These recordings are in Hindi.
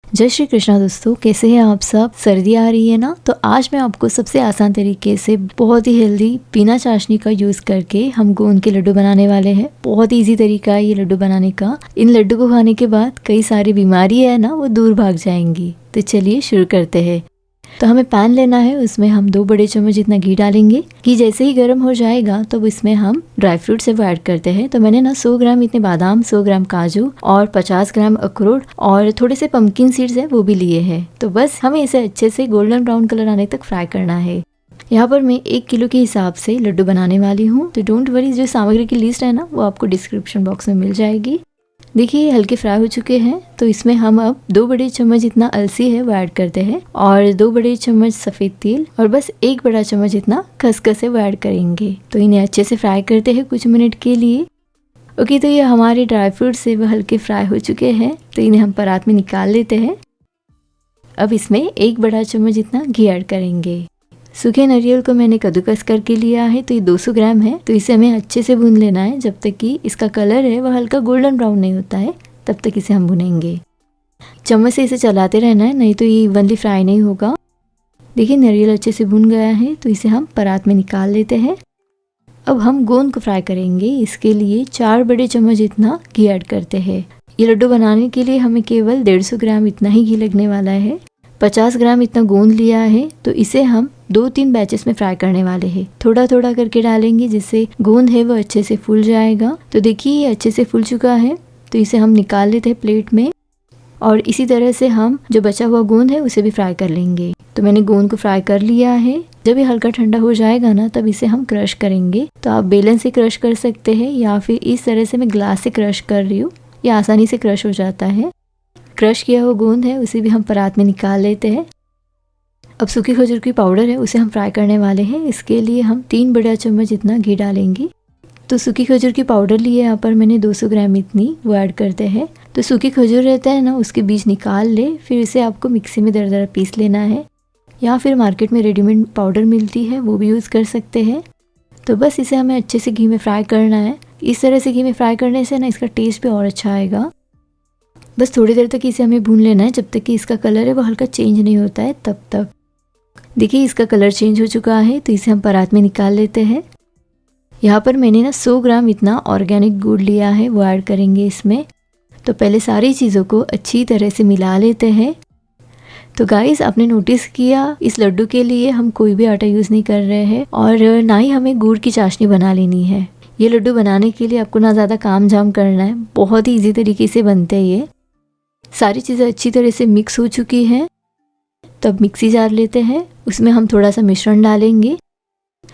जय श्री कृष्णा दोस्तों, कैसे हैं आप सब। सर्दी आ रही है ना, तो आज मैं आपको सबसे आसान तरीके से बहुत ही हेल्दी बिना चाशनी का यूज करके हम गोंद के लड्डू बनाने वाले हैं। बहुत ही इजी तरीका है ये लड्डू बनाने का। इन लड्डू को खाने के बाद कई सारी बीमारी है ना, वो दूर भाग जाएंगी। तो चलिए शुरू करते हैं। तो हमें पैन लेना है, उसमें हम 2 बड़े चम्मच जितना घी डालेंगे। घी जैसे ही गर्म हो जाएगा तो इसमें हम ड्राई फ्रूट से वो ऐड करते हैं। तो मैंने ना 100 ग्राम इतने बादाम, 100 ग्राम काजू और 50 ग्राम अखरोट और थोड़े से पंपकिन सीड्स है वो भी लिए हैं। तो बस हमें इसे अच्छे से गोल्डन ब्राउन कलर आने तक फ्राई करना है। यहाँ पर मैं 1 किलो के हिसाब से लड्डू बनाने वाली हूँ। तो डोंट वरी, जो सामग्री की लिस्ट है ना वो आपको डिस्क्रिप्शन बॉक्स में मिल जाएगी। देखिए हल्के फ्राई हो चुके हैं। तो इसमें हम अब 2 बड़े चम्मच जितना अलसी है वो ऐड करते हैं और 2 बड़े चम्मच सफ़ेद तिल और बस 1 बड़ा चम्मच जितना खसखस है वो ऐड करेंगे। तो इन्हें अच्छे से फ्राई करते हैं कुछ मिनट के लिए। ओके, तो ये हमारे ड्राई फ्रूट्स है वो हल्के फ्राई हो चुके हैं। तो इन्हें हम परात में निकाल लेते हैं। अब इसमें 1 बड़ा चम्मच जितना घी ऐड करेंगे। सूखे नारियल को मैंने कद्दूकस करके लिया है। तो ये 200 ग्राम है। तो इसे हमें अच्छे से भून लेना है जब तक कि इसका कलर है वह हल्का गोल्डन ब्राउन नहीं होता है, तब तक इसे हम भुनेंगे। चम्मच से इसे चलाते रहना है, नहीं तो ये इवनली फ्राई नहीं होगा। देखिए नारियल अच्छे से भुन गया है। तो इसे हम परात में निकाल लेते हैं। अब हम गोंद को फ्राई करेंगे। इसके लिए 4 बड़े चम्मच जितना घी ऐड करते हैं। ये लड्डू बनाने के लिए हमें केवल 150 ग्राम इतना ही घी लगने वाला है। 50 ग्राम इतना गोंद लिया है। तो इसे हम 2-3 बैचेस में फ्राई करने वाले हैं। थोड़ा थोड़ा करके डालेंगे जिससे गोंद है वो अच्छे से फूल जाएगा। तो देखिए ये अच्छे से फूल चुका है। तो इसे हम निकाल लेते हैं प्लेट में और इसी तरह से हम जो बचा हुआ गोंद है उसे भी फ्राई कर लेंगे। तो मैंने गोंद को फ्राई कर लिया है। जब ये हल्का ठंडा हो जाएगा ना, तब इसे हम क्रश करेंगे। तो आप बेलन से क्रश कर सकते हैं या फिर इस तरह से मैं ग्लास से क्रश कर रही हूँ, ये आसानी से क्रश हो जाता है। क्रश किया हुआ गोंद है उसे भी हम परात में निकाल लेते हैं। अब सूखी खजूर की पाउडर है उसे हम फ्राई करने वाले हैं। इसके लिए हम 3 बड़ा चम्मच जितना घी डालेंगे। तो सूखी खजूर की पाउडर ली है यहाँ पर मैंने 200 ग्राम इतनी, वो ऐड करते हैं। तो सूखी खजूर रहता है ना, उसके बीज निकाल ले, फिर इसे आपको मिक्सी में दरदरा पीस लेना है या फिर मार्केट में रेडीमेड पाउडर मिलती है वो भी यूज़ कर सकते हैं। तो बस इसे हमें अच्छे से घी में फ्राई करना है। इस तरह से घी में फ्राई करने से ना इसका टेस्ट भी और अच्छा आएगा। बस थोड़ी देर तक इसे हमें भून लेना है, जब तक कि इसका कलर है वो हल्का चेंज नहीं होता है तब तक। देखिए इसका कलर चेंज हो चुका है। तो इसे हम परात में निकाल लेते हैं। यहाँ पर मैंने ना 100 ग्राम इतना ऑर्गेनिक गुड़ लिया है, वो ऐड करेंगे इसमें। तो पहले सारी चीज़ों को अच्छी तरह से मिला लेते हैं। तो गाइस आपने नोटिस किया, इस लड्डू के लिए हम कोई भी आटा यूज़ नहीं कर रहे हैं और ना ही हमें गुड़ की चाशनी बना लेनी है। ये लड्डू बनाने के लिए आपको ना ज़्यादा काम झाम करना है, बहुत ही ईजी तरीके से बनते हैं ये। सारी चीज़ें अच्छी तरह से मिक्स हो चुकी हैं। तब मिक्सी जार लेते हैं, उसमें हम थोड़ा सा मिश्रण डालेंगे।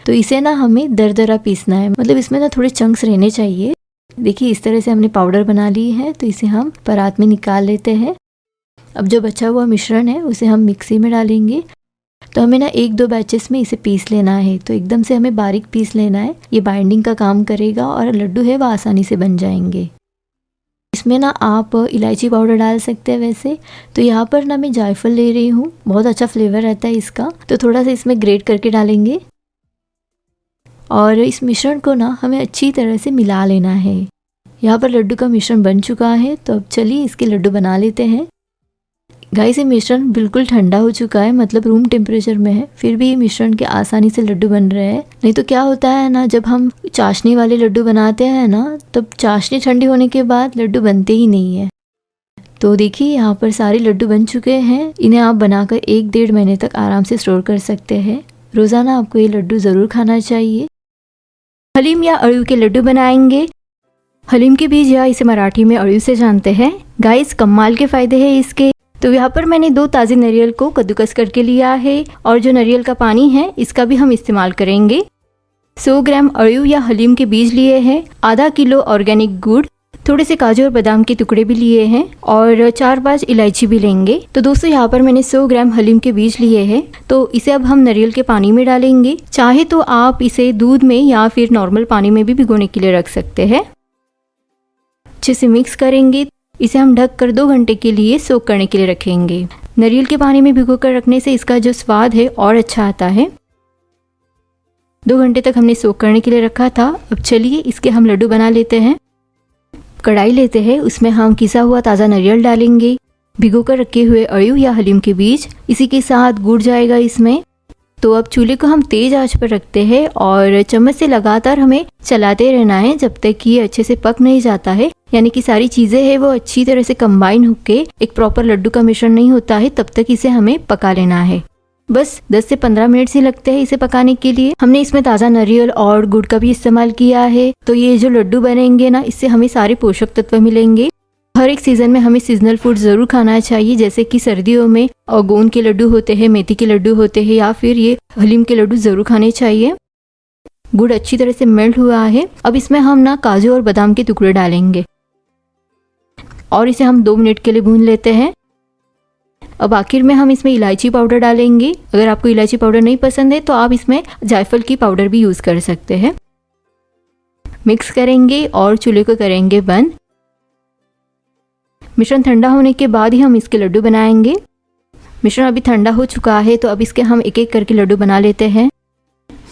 तो इसे ना हमें दरदरा पीसना है, मतलब इसमें ना थोड़े चंक्स रहने चाहिए। देखिए इस तरह से हमने पाउडर बना ली है। तो इसे हम परात में निकाल लेते हैं। अब जो बचा हुआ मिश्रण है उसे हम मिक्सी में डालेंगे। तो हमें ना 1-2 बैचेस में इसे पीस लेना है। तो एकदम से हमें बारीक पीस लेना है, ये बाइंडिंग का काम करेगा और लड्डू है वह आसानी से बन जाएंगे। इसमें ना आप इलायची पाउडर डाल सकते हैं वैसे। तो यहाँ पर ना मैं जायफल ले रही हूँ, बहुत अच्छा फ्लेवर रहता है इसका। तो थोड़ा सा इसमें ग्रेट करके डालेंगे और इस मिश्रण को ना हमें अच्छी तरह से मिला लेना है। यहाँ पर लड्डू का मिश्रण बन चुका है। तो अब चलिए इसके लड्डू बना लेते हैं। गाइस ये मिश्रण बिल्कुल ठंडा हो चुका है, मतलब रूम टेम्परेचर में है, फिर भी ये मिश्रण के आसानी से लड्डू बन रहे हैं। नहीं तो क्या होता है ना, जब हम चाशनी वाले लड्डू बनाते हैं ना, तब चाशनी ठंडी होने के बाद लड्डू बनते ही नहीं है। तो देखिए यहाँ पर सारे लड्डू बन चुके हैं। इन्हें आप बनाकर 1-1.5 महीने तक आराम से स्टोर कर सकते हैं। रोज़ाना आपको ये लड्डू ज़रूर खाना चाहिए। हलीम या अड़ू के लड्डू बनाएंगे। हलीम के बीज या इसे मराठी में अड़ू से जानते हैं। गाइस कमाल के फ़ायदे हैं इसके। तो यहाँ पर मैंने 2 ताज़े नारियल को कद्दूकस करके लिया है और जो नारियल का पानी है इसका भी हम इस्तेमाल करेंगे। 100 ग्राम अड़ू या हलीम के बीज लिए हैं, आधा किलो ऑर्गेनिक गुड़, थोड़े से काजू और बादाम के टुकड़े भी लिए हैं और 4-5 इलायची भी लेंगे। तो दोस्तों यहाँ पर मैंने 100 ग्राम हलीम के बीज लिए हैं। तो इसे अब हम नारियल के पानी में डालेंगे। चाहे तो आप इसे दूध में या फिर नॉर्मल पानी में भी भिगोने के लिए रख सकते हैं। अच्छे से मिक्स करेंगे। इसे हम ढक कर 2 घंटे के लिए सोक करने के लिए रखेंगे। नारियल के पानी में भिगो कर रखने से इसका जो स्वाद है और अच्छा आता है। 2 घंटे तक हमने सोक करने के लिए रखा था। अब चलिए इसके हम लड्डू बना लेते हैं। कढ़ाई लेते हैं, उसमें हम किसा हुआ ताज़ा नारियल डालेंगे, भिगो कर रखे हुए अड़ियों या हलीम के बीज, इसी के साथ गुड़ जाएगा इसमें। तो अब चूल्हे को हम तेज आंच पर रखते हैं और चम्मच से लगातार हमें चलाते रहना है जब तक कि ये अच्छे से पक नहीं जाता है, यानी कि सारी चीजें हैं वो अच्छी तरह से कंबाइन होके एक प्रॉपर लड्डू का मिश्रण नहीं होता है, तब तक इसे हमें पका लेना है। बस 10 से 15 मिनट से लगते हैं इसे पकाने के लिए। हमने इसमें ताज़ा नारियल और गुड़ का भी इस्तेमाल किया है, तो ये जो लड्डू बनेंगे ना, इससे हमें सारे पोषक तत्व मिलेंगे। हर एक सीजन में हमें सीजनल फूड ज़रूर खाना चाहिए, जैसे कि सर्दियों में गोंद के लड्डू होते हैं, मेथी के लड्डू होते हैं, या फिर ये हलीम के लड्डू ज़रूर खाने चाहिए। गुड़ अच्छी तरह से मेल्ट हुआ है। अब इसमें हम ना काजू और बादाम के टुकड़े डालेंगे और इसे हम 2 मिनट के लिए भून लेते हैं। अब आखिर में हम इसमें इलायची पाउडर डालेंगे। अगर आपको इलायची पाउडर नहीं पसंद है तो आप इसमें जायफल की पाउडर भी यूज़ कर सकते हैं। मिक्स करेंगे और चूल्हे को करेंगे बंद। मिश्रण ठंडा होने के बाद ही हम इसके लड्डू बनाएंगे। मिश्रण अभी ठंडा हो चुका है, तो अब इसके हम एक एक करके लड्डू बना लेते हैं।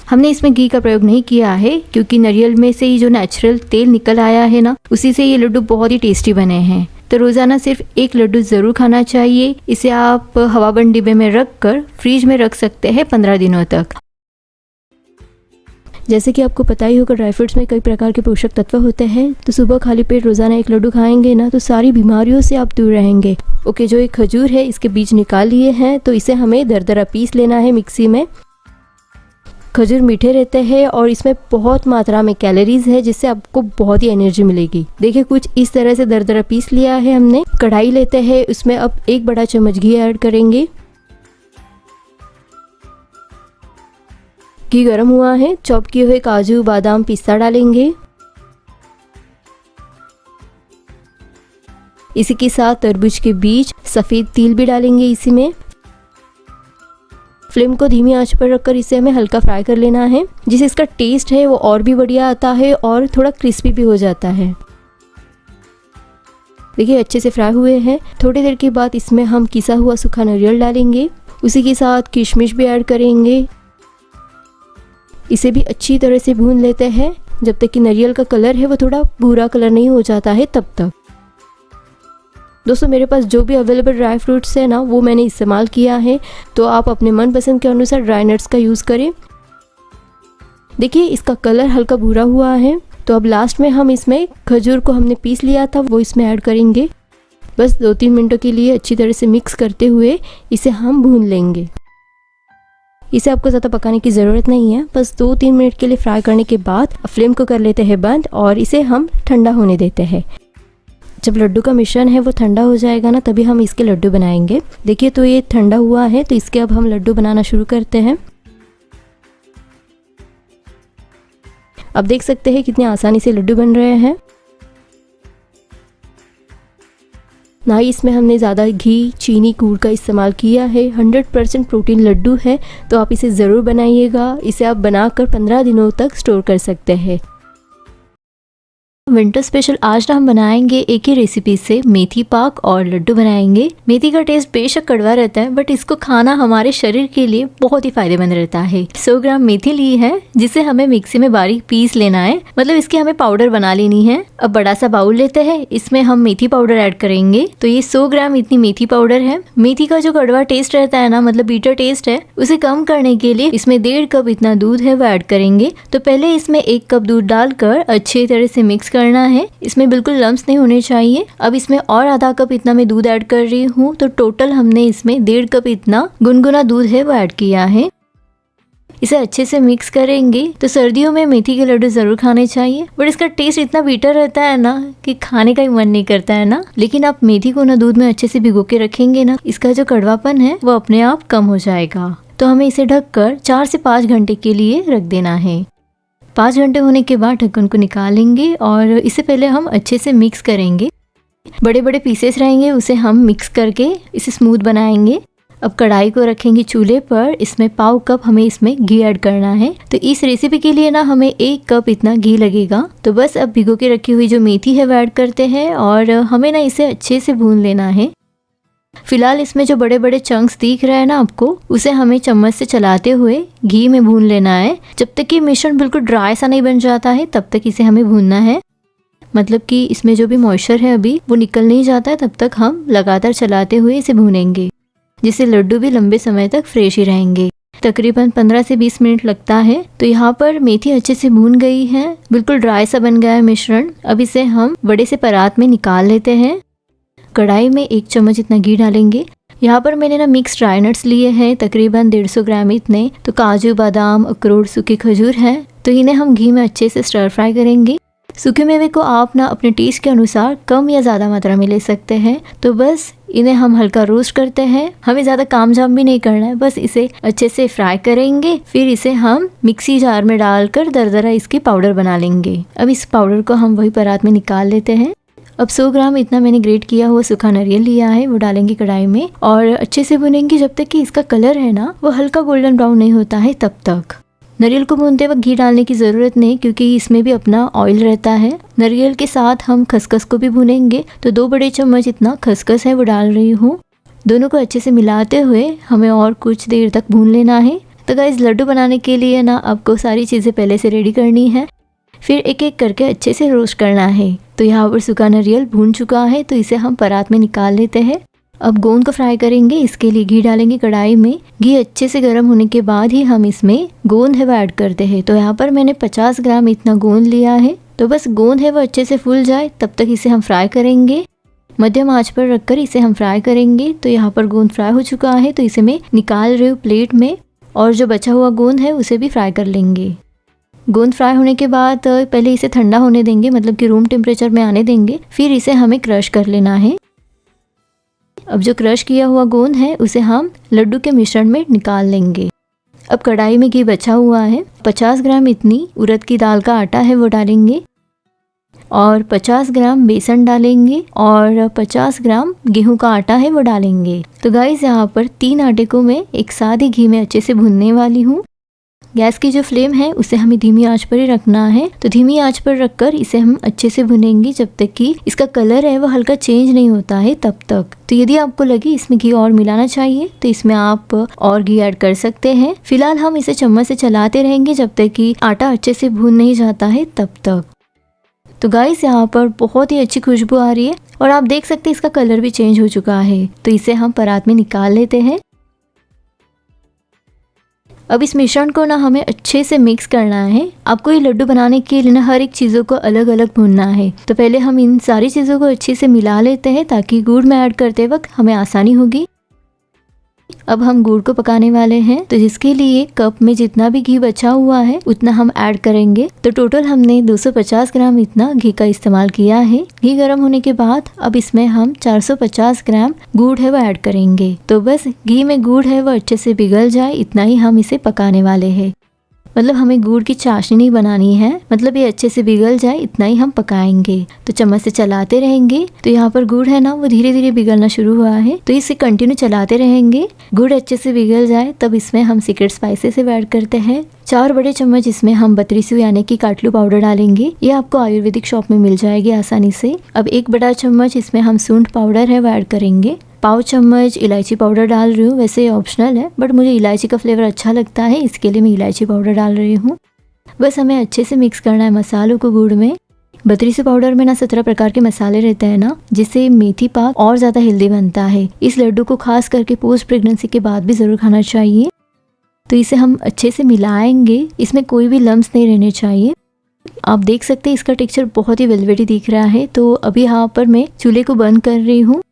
हमने इसमें घी का प्रयोग नहीं किया है, क्योंकि नारियल में से ही जो नेचुरल तेल निकल आया है ना, उसी से ये लड्डू बहुत ही टेस्टी बने हैं। तो रोज़ाना सिर्फ एक लड्डू ज़रूर खाना चाहिए। इसे आप हवाबंद डिब्बे में रख कर फ्रीज में रख सकते हैं 15 दिनों तक। जैसे कि आपको पता ही होगा, ड्राई फ्रूट्स में कई प्रकार के पोषक तत्व होते हैं, तो सुबह खाली पेट रोज़ाना एक लड्डू खाएंगे ना, तो सारी बीमारियों से आप दूर रहेंगे। ओके, जो एक खजूर है इसके बीज निकाल लिए हैं, तो इसे हमें दरदरा पीस लेना है मिक्सी में। खजूर मीठे रहते हैं और इसमें बहुत मात्रा में कैलोरीज है, जिससे आपको बहुत ही एनर्जी मिलेगी। देखिए, कुछ इस तरह से दरदरा पीस लिया है हमने। कढ़ाई लेते हैं, उसमें अब 1 बड़ा चम्मच घी ऐड करेंगे। घी गर्म हुआ है, चॉप किए हुए काजू, बादाम, पिस्ता डालेंगे। इसी के साथ तरबूज के बीज, सफ़ेद तिल भी डालेंगे इसी में। फ्लेम को धीमी आंच पर रखकर इसे हमें हल्का फ्राई कर लेना है, जिससे इसका टेस्ट है वो और भी बढ़िया आता है और थोड़ा क्रिस्पी भी हो जाता है। देखिए, अच्छे से फ्राई हुए हैं। थोड़ी देर के बाद इसमें हम किसा हुआ सूखा नारियल डालेंगे। उसी के साथ किशमिश भी ऐड करेंगे। इसे भी अच्छी तरह से भून लेते हैं जब तक कि नारियल का कलर है वो थोड़ा भूरा कलर नहीं हो जाता है, तब तक। दोस्तों, मेरे पास जो भी अवेलेबल ड्राई फ्रूट्स है ना, वो मैंने इस्तेमाल किया है, तो आप अपने मनपसंद के अनुसार ड्राई नट्स का यूज़ करें। देखिए, इसका कलर हल्का भूरा हुआ है, तो अब लास्ट में हम इसमें खजूर को हमने पीस लिया था वो इसमें ऐड करेंगे। बस 2-3 मिनटों के लिए अच्छी तरह से मिक्स करते हुए इसे हम भून लेंगे। इसे आपको ज़्यादा पकाने की ज़रूरत नहीं है, बस 2-3 मिनट के लिए फ्राई करने के बाद फ्लेम को कर लेते हैं बंद और इसे हम ठंडा होने देते हैं। जब लड्डू का मिश्रण है वो ठंडा हो जाएगा ना, तभी हम इसके लड्डू बनाएंगे। देखिए, तो ये ठंडा हुआ है, तो इसके अब हम लड्डू बनाना शुरू करते हैं। अब देख सकते हैं कितनी आसानी से लड्डू बन रहे हैं। ना ही इसमें हमने ज़्यादा घी, चीनी, गुड़ का इस्तेमाल किया है। 100% प्रोटीन लड्डू है, तो आप इसे ज़रूर बनाइएगा। इसे आप बनाकर 15 दिनों तक स्टोर कर सकते हैं। विंटर स्पेशल आज ना हम बनाएंगे एक ही रेसिपी से मेथी पाक और लड्डू बनाएंगे। मेथी का टेस्ट बेशक कड़वा रहता है, बट इसको खाना हमारे शरीर के लिए बहुत ही फायदेमंद रहता है। 100 ग्राम मेथी ली है, जिसे हमें मिक्सी में बारीक पीस लेना है, मतलब इसकी हमें पाउडर बना लेनी है। अब बड़ा सा बाउल लेते हैं, इसमें हम मेथी पाउडर ऐड करेंगे। तो ये 100 ग्राम इतनी मेथी पाउडर है। मेथी का जो कड़वा टेस्ट रहता है ना, मतलब बीटर टेस्ट है, उसे कम करने के लिए इसमें 1.5 कप इतना दूध है वो ऐड करेंगे। तो पहले इसमें 1 कप दूध डालकर अच्छी तरह से मिक्स करना है। इसमें बिल्कुल लम्स नहीं होने चाहिए। अब इसमें और आधा कप इतना मैं दूध ऐड कर रही हूँ, तो टोटल हमने इसमें 1.5 कप इतना गुनगुना दूध है वो ऐड किया है। इसे अच्छे से मिक्स करेंगे। तो सर्दियों में मेथी के लड्डू जरूर खाने चाहिए, बट इसका टेस्ट इतना बीटर रहता है ना कि खाने का ही मन नहीं करता है ना। लेकिन आप मेथी को ना दूध में अच्छे से भिगो के रखेंगे ना, इसका जो कड़वापन है वो अपने आप कम हो जाएगा। तो हमें इसे ढककर 4 से 5 घंटे के लिए रख देना है। 5 घंटे होने के बाद ढक्कन को निकालेंगे और इसे पहले हम अच्छे से मिक्स करेंगे। बड़े बड़े पीसेस रहेंगे, उसे हम मिक्स करके इसे स्मूथ बनाएंगे। अब कढ़ाई को रखेंगे चूल्हे पर। इसमें 1/4 कप हमें इसमें घी ऐड करना है। तो इस रेसिपी के लिए ना हमें 1 कप इतना घी लगेगा। तो बस अब भिगो के रखी हुई जो मेथी है वो ऐड करते हैं और हमें ना इसे अच्छे से भून लेना है। फिलहाल इसमें जो बड़े बड़े चंक्स दिख रहे हैं ना आपको, उसे हमें चम्मच से चलाते हुए घी में भून लेना है। जब तक कि मिश्रण बिल्कुल ड्राई सा नहीं बन जाता है, तब तक इसे हमें भूनना है। मतलब कि इसमें जो भी मॉइस्चर है अभी वो निकल नहीं जाता है, तब तक हम लगातार चलाते हुए इसे भूनेंगे, जिससे लड्डू भी लंबे समय तक फ्रेश ही रहेंगे। तकरीबन 15 से 20 मिनट लगता है। तो यहाँ पर मेथी अच्छे से भून गई है, बिल्कुल ड्राई सा बन गया है मिश्रण। अब इसे हम बड़े से परात में निकाल लेते हैं। कढ़ाई में 1 चम्मच इतना घी डालेंगे। यहाँ पर मैंने ना मिक्स ड्राई नट्स लिए हैं, तकरीबन 150 ग्राम इतने। तो काजू, बादाम, अखरोट, सूखी खजूर है, तो इन्हें हम घी में अच्छे से स्टर फ्राई करेंगे। सूखे मेवे को आप ना अपने टेस्ट के अनुसार कम या ज़्यादा मात्रा में ले सकते हैं। तो बस इन्हें हम हल्का रोस्ट करते हैं, हमें ज़्यादा कामझाम भी नहीं करना है, बस इसे अच्छे से फ्राई करेंगे। फिर इसे हम मिक्सी जार में डालकर दरदरा इसकी पाउडर बना लेंगे। अब इस पाउडर को हम वही परात में निकाल लेते हैं। अब 100 ग्राम इतना मैंने ग्रेट किया हुआ सूखा नारियल लिया है, वो डालेंगे कढ़ाई में और अच्छे से भुनेंगे जब तक कि इसका कलर है ना वो हल्का गोल्डन ब्राउन नहीं होता है तब तक। नारियल को भूनते वक्त घी डालने की ज़रूरत नहीं, क्योंकि इसमें भी अपना ऑयल रहता है। नारियल के साथ हम खसखस को भी भूनेंगे, तो 2 बड़े चम्मच इतना खसखस है वो डाल रही हूँ। दोनों को अच्छे से मिलाते हुए हमें और कुछ देर तक भून लेना है। तो गाइस, लड्डू बनाने के लिए ना आपको सारी चीज़ें पहले से रेडी करनी है, फिर एक एक करके अच्छे से रोस्ट करना है। तो यहाँ पर सूखा नारियल भून चुका है, तो इसे हम परात में निकाल लेते हैं। अब गोंद को फ्राई करेंगे, इसके लिए घी डालेंगे कढ़ाई में। घी अच्छे से गर्म होने के बाद ही हम इसमें गोंद है वो ऐड करते हैं। तो यहाँ पर मैंने 50 ग्राम इतना गोंद लिया है। तो बस गोंद है वो अच्छे से फूल जाए तब तक इसे हम फ्राई करेंगे। मध्यम आंच पर रखकर इसे हम फ्राई करेंगे। तो यहाँ पर गोंद फ्राई हो चुका है, तो इसे मैं निकाल रही हूँ प्लेट में, और जो बचा हुआ गोंद है उसे भी फ्राई कर लेंगे। गोंद फ्राई होने के बाद पहले इसे ठंडा होने देंगे, मतलब कि रूम टेम्परेचर में आने देंगे, फिर इसे हमें क्रश कर लेना है। अब जो क्रश किया हुआ गोंद है उसे हम लड्डू के मिश्रण में निकाल लेंगे। अब कढ़ाई में घी बचा हुआ है, 50 ग्राम इतनी उड़द की दाल का आटा है वो डालेंगे, और 50 ग्राम बेसन डालेंगे, और 50 ग्राम गेहूं का आटा है वो डालेंगे। तो गाइस, यहाँ पर 3 आटे को मैं एक साथ ही घी में अच्छे से भूनने वाली हूँ। गैस की जो फ्लेम है उसे हमें धीमी आंच पर ही रखना है। तो धीमी आंच पर रखकर इसे हम अच्छे से भुनेंगे जब तक कि इसका कलर है वो हल्का चेंज नहीं होता है तब तक। तो यदि आपको लगे इसमें घी और मिलाना चाहिए तो इसमें आप और घी ऐड कर सकते हैं। फिलहाल हम इसे चम्मच से चलाते रहेंगे जब तक कि आटा अच्छे से भून नहीं जाता है तब तक। तो गाइस, यहाँ पर बहुत ही अच्छी खुशबू आ रही है, और आप देख सकते हैं इसका कलर भी चेंज हो चुका है। तो इसे हम परात में निकाल लेते हैं। अब इस मिश्रण को ना हमें अच्छे से मिक्स करना है। आपको ये लड्डू बनाने के लिए ना हर एक चीज़ों को अलग अलग भूनना है। तो पहले हम इन सारी चीज़ों को अच्छे से मिला लेते हैं ताकि गुड़ में ऐड करते वक्त हमें आसानी होगी। अब हम गुड़ को पकाने वाले हैं, तो जिसके लिए कप में जितना भी घी बचा हुआ है उतना हम ऐड करेंगे। तो टोटल हमने 250 ग्राम इतना घी का इस्तेमाल किया है। घी गर्म होने के बाद अब इसमें हम 450 ग्राम गुड़ है वो ऐड करेंगे। तो बस घी में गुड़ है वो अच्छे से पिघल जाए इतना ही हम इसे पकाने वाले हैं। मतलब हमें गुड़ की चाशनी नहीं बनानी है, मतलब ये अच्छे से पिघल जाए इतना ही हम पकाएंगे। तो चम्मच से चलाते रहेंगे। तो यहाँ पर गुड़ है ना वो धीरे धीरे पिघलना शुरू हुआ है, तो इसे कंटिन्यू चलाते रहेंगे। गुड़ अच्छे से पिघल जाए तब इसमें हम सीक्रेट स्पाइसेस ऐड करते हैं। 4 बड़े चम्मच इसमें हम बतरीसू यानी कि काटलू पाउडर डालेंगे। ये आपको आयुर्वेदिक शॉप में मिल जाएगी आसानी से। अब 1 बड़ा चम्मच इसमें हम सूंठ पाउडर है वो ऐड करेंगे। 1 चम्मच इलायची पाउडर डाल रही हूँ, वैसे ऑप्शनल है बट मुझे इलायची का फ्लेवर अच्छा लगता है, इसके लिए मैं इलायची पाउडर डाल रही हूँ। बस हमें अच्छे से मिक्स करना है मसालों को गुड़ में। बतरीसू पाउडर में ना 17 प्रकार के मसाले रहते हैं ना, जिससे मेथी पाक और ज़्यादा हेल्दी बनता है। इस लड्डू को खास करके पोस्ट प्रेगनेंसी के बाद भी ज़रूर खाना चाहिए। तो इसे हम अच्छे से मिलाएंगे, इसमें कोई भी लम्स नहीं रहने चाहिए। आप देख सकते हैं इसका टेक्सचर बहुत ही वेलवेटी दिख रहा है। तो अभी यहाँ पर मैं चूल्हे को बंद कर रही हूँ,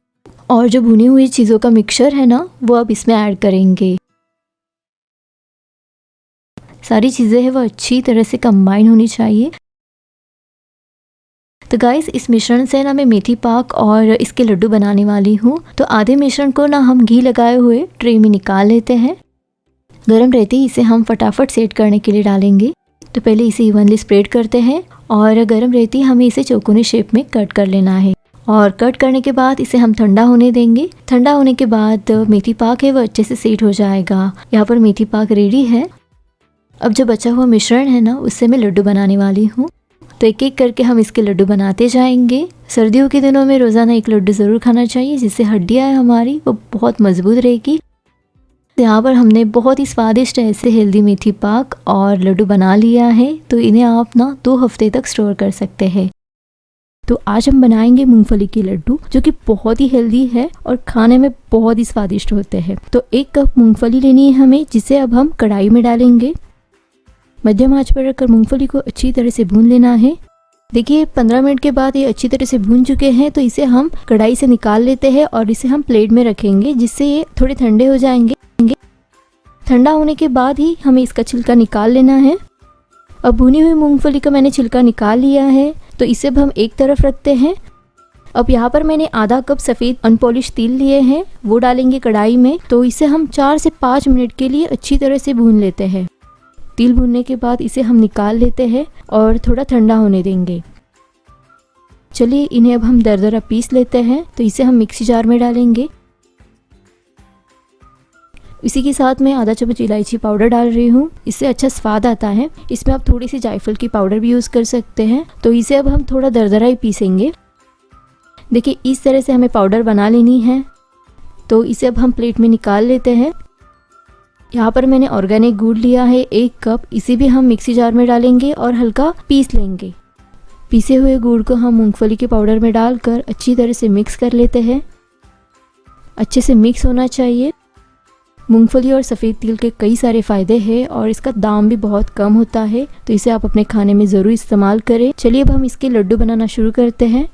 और जो भुनी हुई चीज़ों का मिक्सचर है ना वो अब इसमें ऐड करेंगे। सारी चीज़ें हैं वो अच्छी तरह से कंबाइन होनी चाहिए। तो गाइस, इस मिश्रण से ना मैं मेथी पाक और इसके लड्डू बनाने वाली हूँ। तो आधे मिश्रण को ना हम घी लगाए हुए ट्रे में निकाल लेते हैं। गरम रहते ही इसे हम फटाफट सेट करने के लिए डालेंगे। तो पहले इसे इवनली स्प्रेड करते हैं, और गरम रहते ही हमें इसे चौकोनी शेप में कट कर लेना है। और कट करने के बाद इसे हम ठंडा होने देंगे। ठंडा होने के बाद मेथी पाक है वो अच्छे से सेट हो जाएगा। यहाँ पर मेथी पाक रेडी है। अब जो बचा हुआ मिश्रण है ना उससे मैं लड्डू बनाने वाली हूँ। तो एक एक करके हम इसके लड्डू बनाते जाएंगे। सर्दियों के दिनों में रोज़ाना एक लड्डू ज़रूर खाना चाहिए, जिससे हड्डियाँ है हमारी वो बहुत मजबूत रहेगी। यहाँ पर हमने बहुत ही स्वादिष्ट ऐसे हेल्दी मेथी पाक और लड्डू बना लिया है। तो इन्हें आप ना 2 हफ्ते तक स्टोर कर सकते हैं। तो आज हम बनाएंगे मूंगफली के लड्डू, जो कि बहुत ही हेल्दी है और खाने में बहुत ही स्वादिष्ट होते हैं। तो 1 कप मूंगफली लेनी है हमें, जिसे अब हम कढ़ाई में डालेंगे। मध्यम आंच पर रखकर मूंगफली को अच्छी तरह से भून लेना है। देखिए 15 मिनट के बाद ये अच्छी तरह से भून चुके हैं, तो इसे हम कढ़ाई से निकाल लेते हैं और इसे हम प्लेट में रखेंगे, जिससे ये थोड़े ठंडे हो जाएंगे। ठंडा होने के बाद ही हमें इसका छिलका निकाल लेना है। अब भुनी हुई मूंगफली का मैंने छिलका निकाल लिया है, तो इसे अब हम एक तरफ रखते हैं। अब यहाँ पर मैंने आधा कप सफ़ेद अनपॉलिश तिल लिए हैं, वो डालेंगे कढ़ाई में। तो इसे हम 4 से 5 मिनट के लिए अच्छी तरह से भून लेते हैं। तिल भूनने के बाद इसे हम निकाल लेते हैं और थोड़ा ठंडा होने देंगे। चलिए इन्हें अब हम दरदरा पीस लेते हैं। तो इसे हम मिक्सी जार में डालेंगे। इसी के साथ मैं आधा चम्मच इलायची पाउडर डाल रही हूँ, इससे अच्छा स्वाद आता है। इसमें आप थोड़ी सी जायफल की पाउडर भी यूज़ कर सकते हैं। तो इसे अब हम थोड़ा दरदरा ही पीसेंगे। देखिए इस तरह से हमें पाउडर बना लेनी है। तो इसे अब हम प्लेट में निकाल लेते हैं। यहाँ पर मैंने ऑर्गेनिक गुड़ लिया है 1 कप, इसे भी हम मिक्सी जार में डालेंगे और हल्का पीस लेंगे। पीसे हुए गुड़ को हम मूंगफली के पाउडर में डालकर अच्छी तरह से मिक्स कर लेते हैं। अच्छे से मिक्स होना चाहिए। मूंगफली और सफ़ेद तिल के कई सारे फ़ायदे हैं और इसका दाम भी बहुत कम होता है, तो इसे आप अपने खाने में ज़रूर इस्तेमाल करें। चलिए अब हम इसके लड्डू बनाना शुरू करते हैं।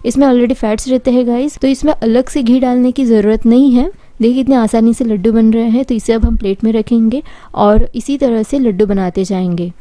इसमें ऑलरेडी फैट्स रहते हैं गाइस, तो इसमें अलग से घी डालने की ज़रूरत नहीं है। देखिए इतने आसानी से लड्डू बन रहे हैं। तो इसे अब हम प्लेट में रखेंगे और इसी तरह से लड्डू बनाते जाएंगे।